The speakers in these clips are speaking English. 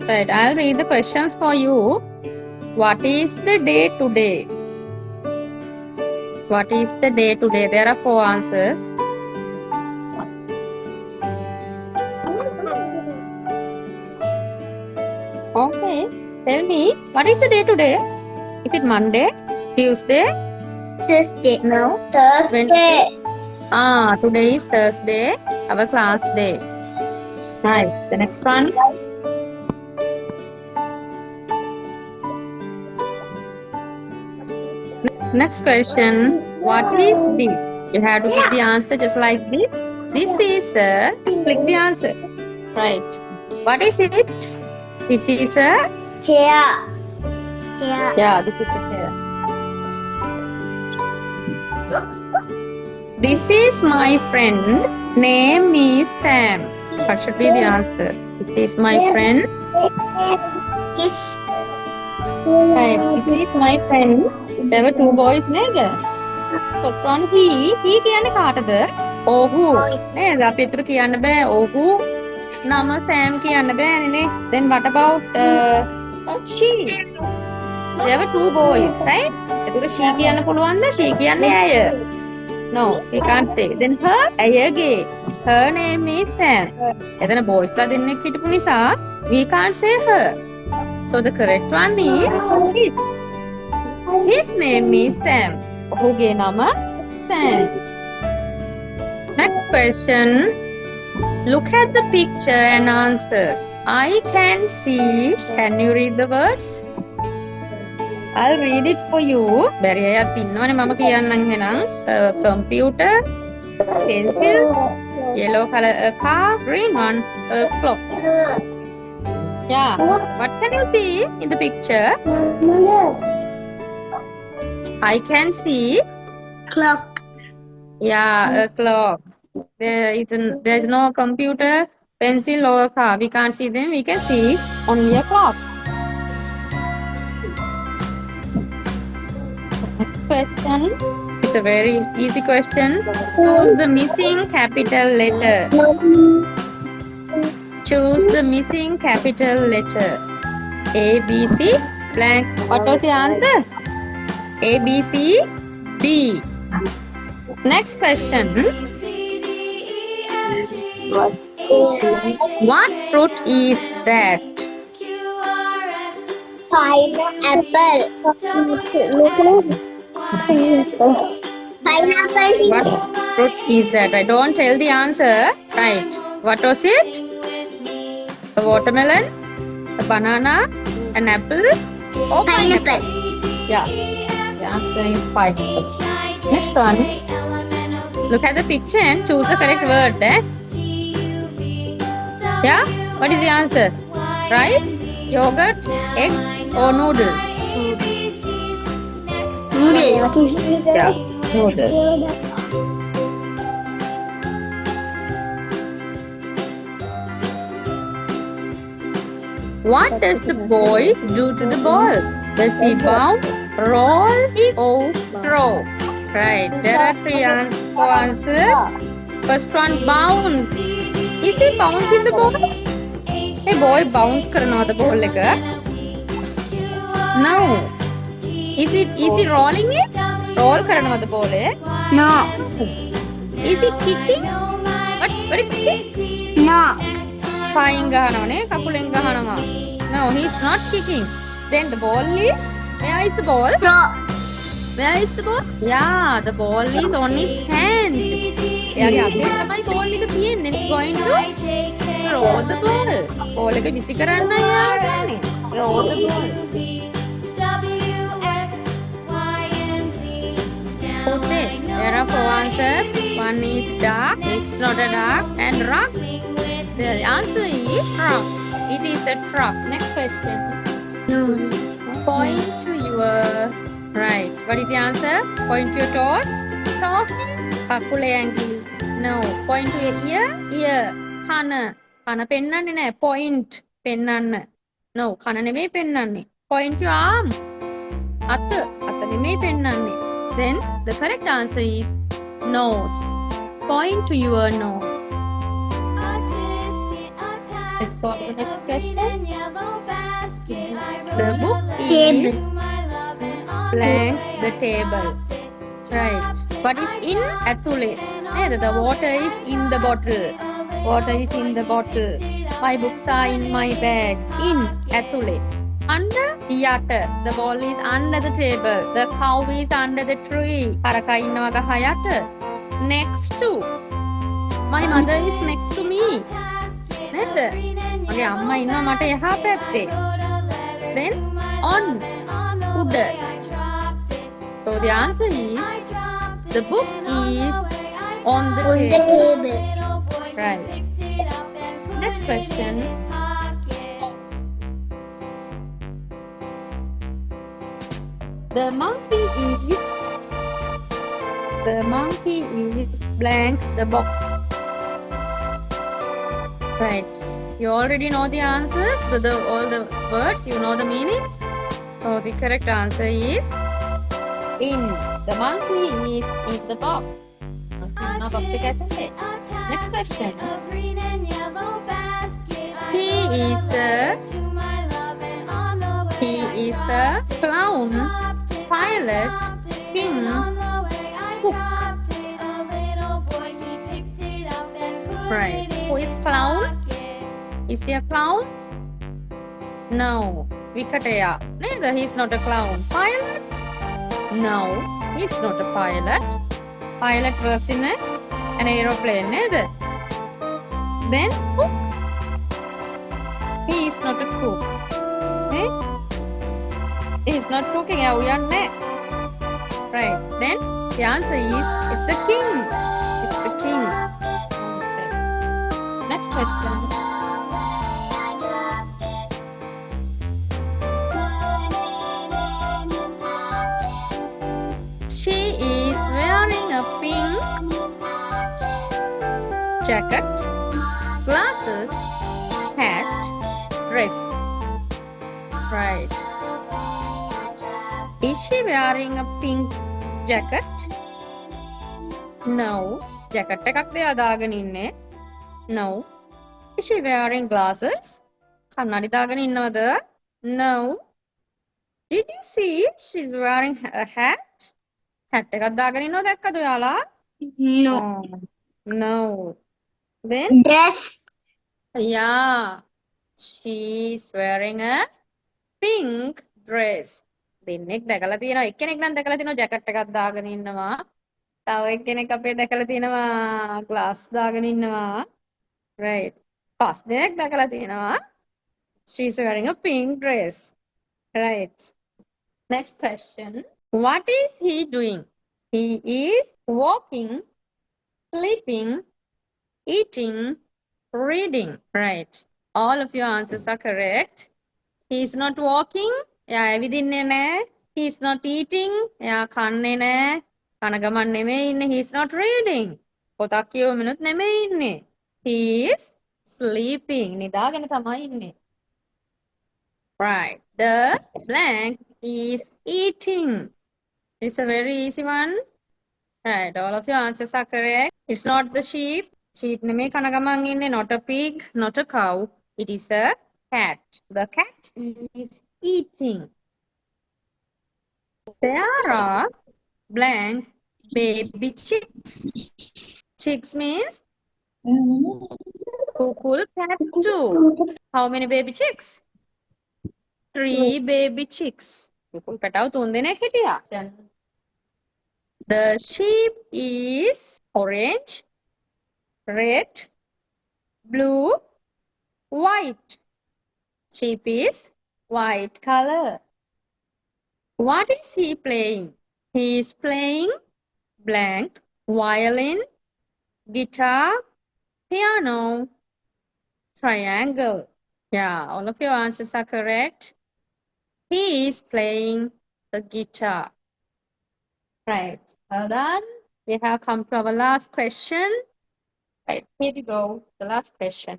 Right, I'll read the questions for you. What is the day today? What is the day today? There are 4 answers. Okay, tell me, what is the day today? Is it Monday? Tuesday? Thursday. No. Thursday. Today is Thursday, our class day. Nice. The next one. Next question. What is this? You have to click the answer just like this. This is a. Click the answer. Right. What is it? This is a. Chair. Chair. Yeah, this is a chair. This is my friend. Name is Sam. What should be the answer? This is my friend. His. Right. This is my friend. There were 2 boys නේද? First one he කියන්නේ කාටද? ඔහු. නේද? අපි ඒතර කියන්න බෑ ඔහු නම සෑම් කියන්න බෑනේ නේ. Then what about she? There were 2 boys, right? ඒතර she කියන්න පුළුවන්ද? She කියන්නේ ඇය. No, we can't say. Then her ඇයගේ. Her name is Sam. එතන boys ලා දෙන්නෙක් හිටපු නිසා we can't say her. So the correct one is his. His name is Sam. ඔහුගේ නම Sam. Next question. Look at the picture and answer. I can see. Can you read the words? I'll read it for you. බැරි අයත් ඉන්නවනේ මම කියන්නම් එහෙනම්. Computer, pencil, yellow color a car, green one a clock. Yeah. What can you see in the picture? I can see. Clock. Yeah, a clock. There is no computer, pencil or a car. We can't see them. We can see only a clock. Next question. It's a very easy question. Choose the missing capital letter. Choose the missing capital letter. A, B, C, blank. What was the answer? A, B, C, B. Next question. What fruit is that? Pineapple. Pineapple. What fruit is that? I don't tell the answer. Right. What was it? A watermelon, a banana, an apple, or pineapple? Yeah. The answer is pineapple. Next one. Look at the picture and choose the correct word. Yeah? What is the answer? Rice, yogurt, egg, or noodles? Noodles. Yeah, noodles. What does the boy do to the ball? Does he bounce, roll, or throw? Right, there are 3 answers. First one, bounce. Is he bouncing the ball? Hey boy, bounce කරනවද ball එක? No. Is he rolling it? Roll කරනවද ball එක? No. Is he kicking? What is kick? No. පායින් ගහනවනේ, කකුලෙන් ගහනවා. No, he's not kicking. Then the ball is, where is the ball? Throw. Where is the ball? Yeah, the ball is on his hand. එයාගේ අතේ තමයි ball එක තියෙන්නේ. It's going to throw the ball. Ball එක විසි කරන්නයි යන්නේ. Throw the ball. Okay, there are 4 answers. One is dark, it's not a dark, and rock. The answer is truck. It is a truck. Next question. Nose. Point to your right. What is the answer? Point to your toes. Toes means kakule ඇඟිලි. No. Point to your ear. Ear. කන. කන පෙන්නන්නේ නැහැ. Point පෙන්නන්න. No. කන නෙමෙයි පෙන්නන්නේ. Point to your arm. අත. අත නෙමෙයි පෙන්නන්නේ. Then the correct answer is nose. Point to your nose. Let's go to the next question. The book Table. is blank the table. Right. What is in ඇතුලේ? නේද? The water is in the bottle. Water is in the bottle. My books are in my bag. In ඇතුලේ. Under යට. The ball is under the table. The cow is under the tree. හරකා ඉන්නවා ගහ යට. Next to. My mother is next to me. නේද? මගේ අම්මා ඉන්නවා මට එහා පැත්තේ. Then on උඩ. So the answer is the book is on the On the table. table. Right. Next question. The monkey is blank the box. Right. You already know the answers, all the words, you know the meanings. So the correct answer is in. The monkey is in the box. Next question. He is a clown, pilot, king, cook. Right. Who is clown? Is he a clown? No. Vikataya. Neither. He's not a clown. Pilot? No. He's not a pilot. Pilot works in an aeroplane. Neither. Then cook. He is not a cook. Eh? He is not cooking. Right. Then the answer is the king. It's the king. Okay. Next question. She is wearing a pink jacket, glasses, hat, dress. Right. Is she wearing a pink jacket? No. Jacket එකක් දෙයා දාගෙන ඉන්නේ. No. Is she wearing glasses? කන්නඩි දාගෙන ඉන්නවද? No. Did you see she's wearing a hat? Hat එකක් දාගෙන ඉන්නව දැක්කද ඔයාලා? No. No. Then Dress. yeah. She's wearing a pink dress. දෙන්නෙක් දැකලා තියෙනවා. එක්කෙනෙක් නම් දැකලා තියෙනවා ජැකට් එකක් දාගෙන ඉන්නවා. තව එක්කෙනෙක් අපේ දැකලා තියෙනවා ග්ලාස් දාගෙන ඉන්නවා. Right. පස් දෙනෙක් දැකලා තියෙනවා. She's wearing a pink dress. Right. Next question. What is he doing? He is walking, sleeping, eating, reading. Right. All of your answers are correct. He is not walking. ඇවිදින්නේ නැහැ. He is not eating. එයා කන්නේ නැහැ. කන ගමන් නෙමෙයි ඉන්නේ. He is not reading. පොතක් කියවමිනුත් නෙමෙයි ඉන්නේ. He is sleeping. නිදාගෙන තමයි ඉන්නේ. Right. The blank is eating. It's a very easy one. Right. All of your answers are correct. It's not the sheep. Sheep නෙමෙයි කන ගමන් ඉන්නේ. Not a pig. Not a cow. It is a cat. The cat is eating. There are blank baby chicks. Chicks means kukul cat too. How many baby chicks? 3 baby chicks. Kukul පැටව 3 දෙනෙක් හිටියා. The sheep is orange, red, blue, white. Sheep is white color. What is he playing? He is playing blank violin, guitar, piano, triangle. Yeah, all of your answers are correct. He is playing the guitar. Right. Well done. We have come to our last question. Right, here we go. The last question.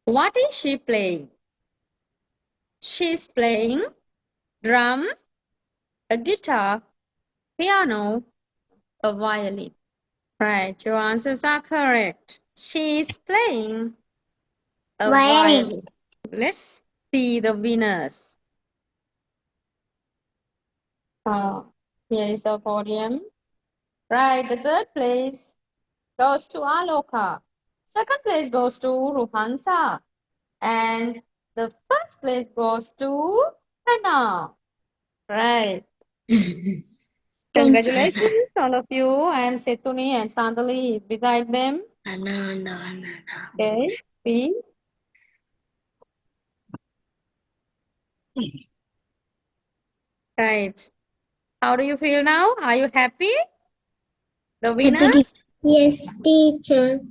What is she playing? She's playing drum, a guitar, piano, a violin. Right, your answers are correct. She is playing a Violin. violin. Let's see the winners. Here is our podium. Right, the third place goes to Aloka. Second place goes to Ruhansa. And the first place goes to Hannah. Right. Congratulations, all of you. I am Setuni and Sandali is beside them. Okay, see. Right. How do you feel now? Are you happy? The winners? Yes, teacher.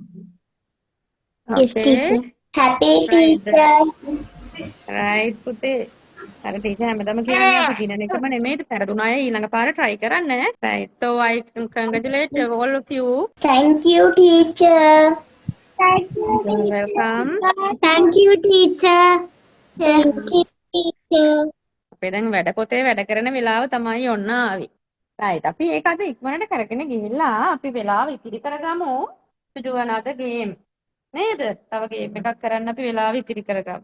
Yes, Okay. teacher. Happy Right. teacher. Right, පුතේ. අර teacher හැමදාම කියන්නේ අපි දිනන එකම නෙමෙයි පෙරදුන අය ඊළඟ පාර try කරන්න. Right. So I congratulate all of you. Thank you, teacher. Thank you, You're teacher. welcome. Thank you, teacher. Thank you, teacher. අපේ දැන් වැඩ පොතේ වැඩ කරන වෙලාව තමයි ඔන්න ආවේ. Right. අපි ඒක අද ඉක්මනට කරගෙන ගිහිල්ලා අපි වෙලාව ඉතිරි කරගමු. to do another game. නේද? තව ගේම් එකක් කරන්න අපි වෙලාව ඉතිරි කරගමු.